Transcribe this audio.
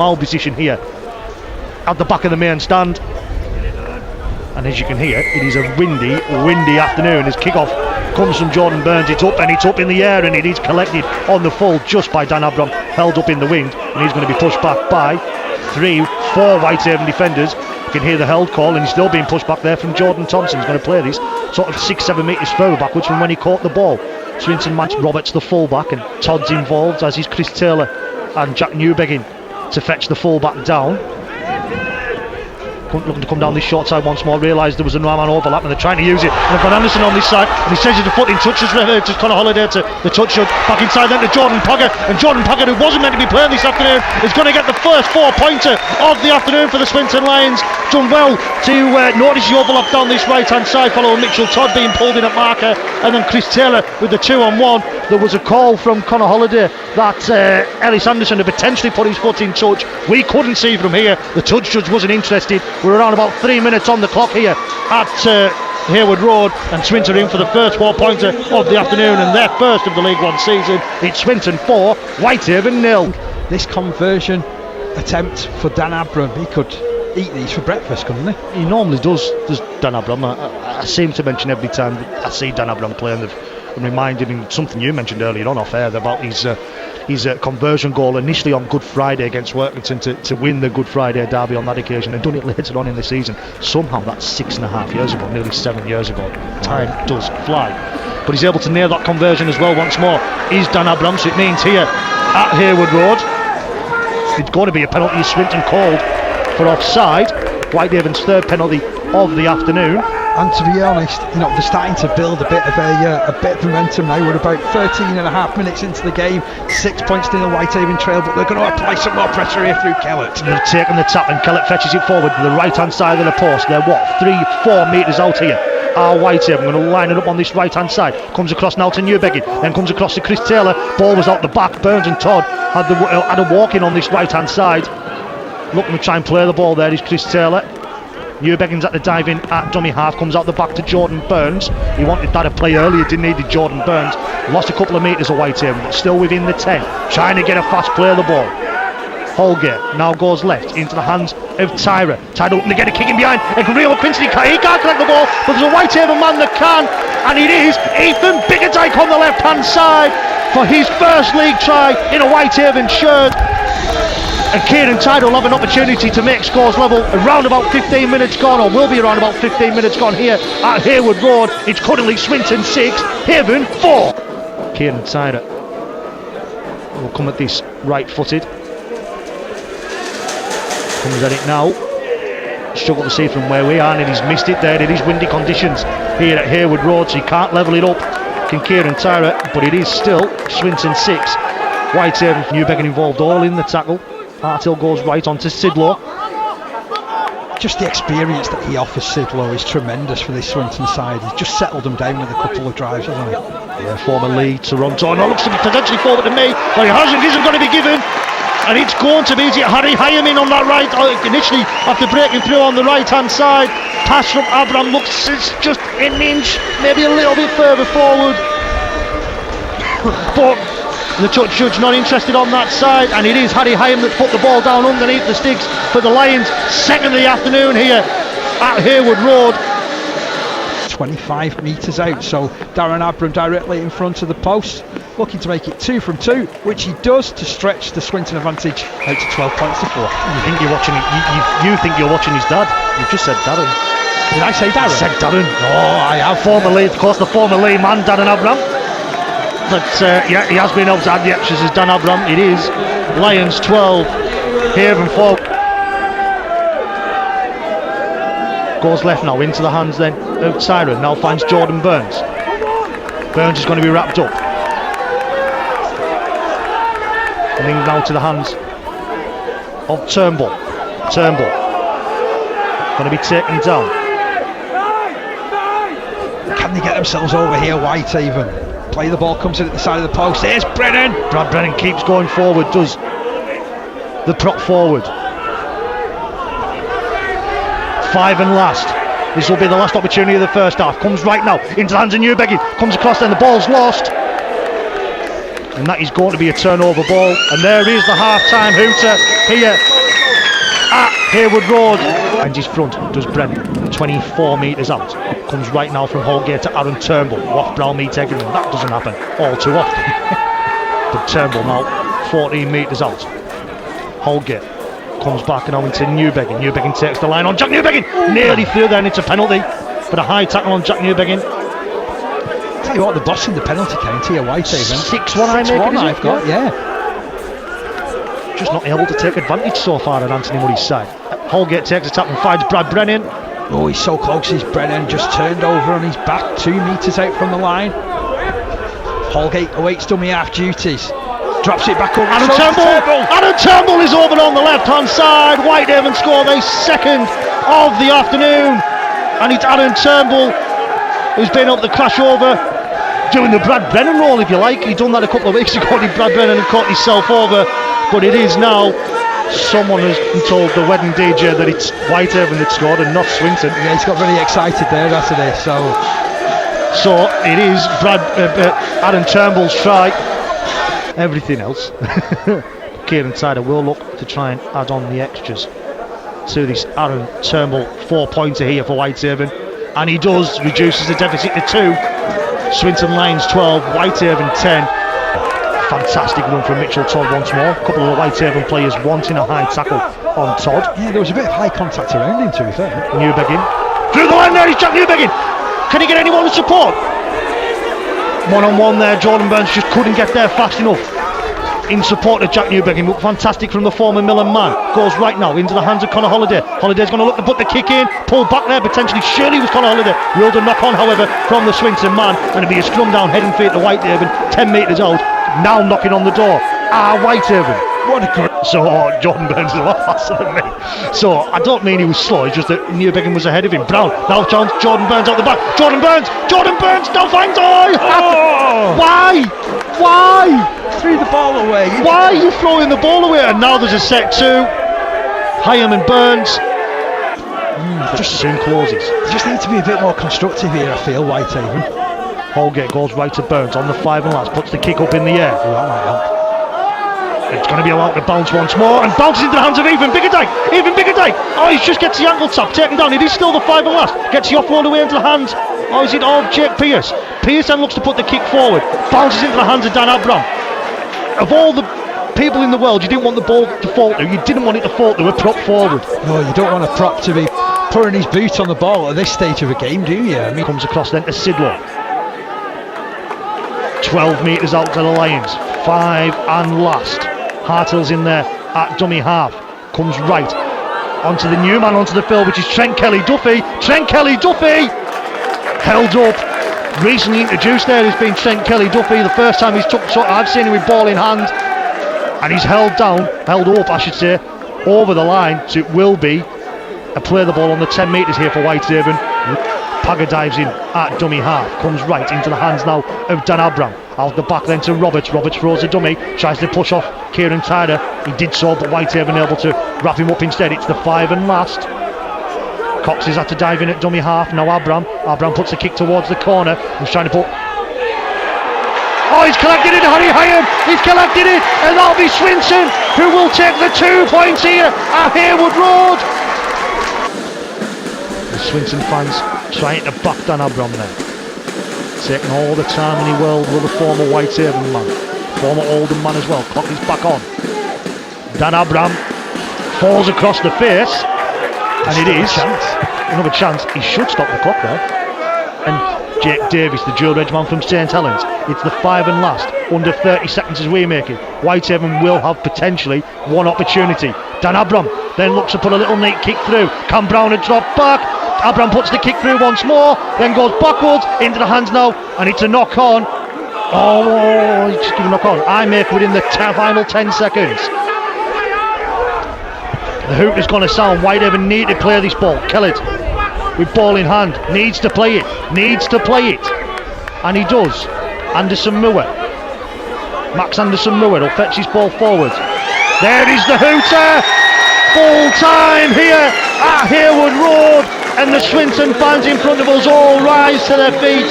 Foul position here at the back of the main stand, and as you can hear, it is a windy afternoon. His kick-off comes from Jordan Burns. It's up in the air, and it is collected on the full just by Dan Abram, held up in the wind, and he's going to be pushed back by 3-4 Whitehaven defenders. You can hear the held call, and he's still being pushed back there from Jordan Thompson. He's going to play this sort of 6-7 metres further backwards from when he caught the ball. Swinton match Roberts the full-back, and Todd's involved, as is Chris Taylor and Jack Newbegging to fetch the full-back down. Looking to come down this short side once more, realised there was a man overlap and they're trying to use it, and they've got Anderson on this side, and he says he's a foot in touch, just Connor Holiday to the touch shot, back inside then to Jordan Pogger, and Jordan Pogger, who wasn't meant to be playing this afternoon, is going to get the first 4-pointer of the afternoon for the Swinton Lions. Done well to notice the overlap down this right hand side, following Mitchell Todd being pulled in at marker, and then Chris Taylor with the 2-on-1. There was a call from Connor Holiday that Ellis Anderson had potentially put his foot in touch. We couldn't see from here, the touch judge wasn't interested. We're around about 3 minutes on the clock here at Heywood Road, and Swinton in for the first 4-pointer of the afternoon, and their first of the League One season. It's Swinton 4, Whitehaven 0. This conversion attempt for Dan Abram, he could eat these for breakfast, couldn't he? He normally does Dan Abram. I seem to mention every time I see Dan Abram playing, and reminded him something you mentioned earlier on off air about his conversion goal initially on Good Friday against Workington to win the Good Friday derby on that occasion, and done it later on in the season. Somehow that's 6.5 years ago, nearly 7 years ago. Time does fly, but he's able to nail that conversion as well once more. Is Dan Abram, so it means here at Heywood Road it's going to be a penalty. Swinton called for offside. Whitehaven's third penalty of the afternoon. And to be honest, they're starting to build a bit of momentum now. We're about 13.5 minutes into the game, 6 points to the Whitehaven trail, but they're going to apply some more pressure here through Kellett. They've taken the tap, and Kellett fetches it forward to the right hand side of the post. They're 3-4 metres out here. Whitehaven going to line it up on this right hand side. Comes across now to Newbegging, then comes across to Chris Taylor. Ball was out the back. Burns and Todd had a walk in on this right hand side. Looking to try and play the ball there is Chris Taylor. Newbegging's at the dive in at dummy half, comes out the back to Jordan Burns. He wanted that to play earlier, didn't he? Did Jordan Burns. Lost a couple of metres of Whitehaven, but still within the 10. Trying to get a fast play of the ball. Holgate now goes left into the hands of Tyra. Tied up and they get a kick in behind, and can reel up Quincy. He can't collect the ball, but there's a Whitehaven man that can, and it is Ethan Biggerdike on the left hand side for his first league try in a Whitehaven shirt. And Kieran Tide will have an opportunity to make scores level around about 15 minutes gone, or will be around about 15 minutes gone here at Heywood Road. It's currently Swinton 6, Haven 4. Kieran Tide will come at this right-footed. Comes at it now. Struggle to see from where we are, and he's missed it there. It is windy conditions here at Heywood Road, so he can't level it up. Can Kieran Tyra, but it is still Swinton 6. Whitehaven, Newbegging involved all in the tackle. Hartill goes right on to Sidlow. Just the experience that he offers Sidlow is tremendous for this Swinton side. He's just settled them down with a couple of drives, hasn't he? Yeah, former League, Toronto. And it looks to be potentially forward to me, but he isn't going to be given. And it's going to be Harry Hyam in on that right, initially after breaking through on the right hand side. Pass from Abram looks just an inch, maybe a little bit further forward. But the touch judge not interested on that side, and it is Harry Hyam that put the ball down underneath the sticks for the Lions. Second of the afternoon here at Heywood Road. 25 metres out, so Darren Abram directly in front of the post, looking to make it 2 from 2, which he does to stretch the Swinton advantage out to 12 points to 4. You think you're watching it? You think you're watching his dad? You've just said Darren. Did I say Darren? I said Darren. Oh, I have. Formerly, of course, the former Lee man, Darren Abram. But yeah, he has been able to add the extras as Dan Abram. It is Lions 12, Haven 4. Goes left now into the hands then of Siren. Now finds Jordan Burns. Burns is going to be wrapped up. And then now to the hands of Turnbull. Turnbull going to be taken down. Can they get themselves over here, Whitehaven? Play the ball, comes in at the side of the post. Here's Brennan. Brad Brennan keeps going forward, does the prop forward. 5 and last. This will be the last opportunity of the first half. Comes right now into the hands of Newbegging. Comes across, then the ball's lost. And that is going to be a turnover ball. And there is the half-time hooter here at Heywood Road. And his front does Brennan, 24 metres out. Comes right now from Holgate to Aaron Turnbull. Waff Brown meets Egerton. That doesn't happen all too often. But Turnbull now 14 metres out. Holgate comes back now into Newbegin. Newbegin takes the line on Jack Newbegin. Nearly through there, and it's a penalty. But a high tackle on Jack Newbegin. Tell you what, the boss in the penalty county at Whitehaven. 6-1 I've got, yeah. Just not able to take advantage so far on Anthony Murray's side. Holgate takes a tap and finds Brad Brennan. Oh, he's so close. His Brennan just turned over on his back, 2 metres out from the line. Holgate awaits dummy half duties. Drops it back over. Aaron Turnbull is over on the left hand side. Whitehaven score their second of the afternoon. And it's Aaron Turnbull who's been up the crash over, doing the Brad Brennan role, if you like. He'd done that a couple of weeks ago. Brad Brennan had caught himself over, but it is now. Someone has told the wedding DJ that it's Whitehaven that scored and not Swinton. Yeah, he's got very excited there, hasn't he? So it is Aaron Turnbull's try. Everything else, Kieran Tyder will look to try and add on the extras to this Aaron Turnbull 4-pointer here for Whitehaven, and he does. Reduces the deficit to 2. Swinton Lions 12, Whitehaven 10. Fantastic run from Mitchell Todd once more. A couple of the Whitehaven players wanting a high tackle on Todd. Yeah, there was a bit of high contact around him, to be fair. Newbegin through the line there is Jack Newbegin. Can he get anyone to support? One-on-one there. Jordan Burns just couldn't get there fast enough in support of Jack Newbegin. Looked fantastic from the former Milan man. Goes right now into the hands of Connor Holliday. Holliday's going to look to put the kick in. Pull back there potentially. Surely was Connor Holliday. Ruled a knock on, however, from the Swinton man. And it'll be a scrum down heading for it to Whitehaven. 10 metres out. Now knocking on the door. Whitehaven. What a great. So Jordan Burns is a lot faster than me. So I don't mean he was slow. It's just that Newbegin was ahead of him. Brown now chance. Jordan Burns out the back. Jordan Burns now finds. Why? Threw the ball away. Why are you throwing the ball away? And now there's a set 2. Hyam and Burns. Just soon closes. They just need to be a bit more constructive here, I feel, Whitehaven. Holgate goes right to Burns on the 5 and last. Puts the kick up in the air. Oh, that might help. It's going to be allowed to bounce once more, and bounces into the hands of Even Biggerdike. Oh, he just gets the ankle tap taken down. It is still the 5 and last. Gets the offload away into the hands. Oh, is it Jake Pearce? Pearce then looks to put the kick forward. Bounces into the hands of Dan Abram. Of all the people in the world you didn't want the ball to fall to, you didn't want it to fall to a prop forward. No, you don't want a prop to be pouring his boot on the ball at this stage of a game, do you? I mean, Comes across then to Sidlow. 12 metres out to the Lions. 5 and last. Hartill's in there at dummy half. Comes right onto the new man onto the field, which is Trent Kelly-Duffy. Held up. Recently introduced there has been Trent Kelly-Duffy. The first time I've seen him with ball in hand, and he's held up I should say, over the line. So it will be a play the ball on the 10 metres here for Whitehaven. Pagger dives in at dummy half, comes right into the hands now of Dan Abram. Out the back then to Roberts. Roberts throws a dummy, tries to push off Kieran Tyder. He did so, but Whitehaven able to wrap him up instead. It's the 5 and last. Cox has had to dive in at dummy half. Now Abram puts the kick towards the corner. He's trying to put. Oh, he's collected it, Harry Hyam. He's collected it, and that'll be Swinton who will take the 2 points here at Heywood Road. The Swinton fans trying to back Dan Abram there. Taking all the time in the world with the former Whitehaven man. Former Oldham man as well. Clock is back on. Dan Abram falls across the face. And it is another chance. He should stop the clock there. And Jake Davis, the dual reg man from St Helens. It's the 5 and last. Under 30 seconds as we make it. Whitehaven will have potentially one opportunity. Dan Abram then looks to put a little neat kick through. Cam Brown had dropped back. Abram puts the kick through once more, then goes backwards into the hands now, and it's a knock on. Oh, he's just given a knock on. I make within the final 10 seconds. The hoop is going to sound. Whitehaven need to play this ball. Kellett with ball in hand needs to play it, and he does. Max Anderson Muir will fetch his ball forward. There is the hooter. Full time here at Heywood Road, and the Swinton fans in front of us all rise to their feet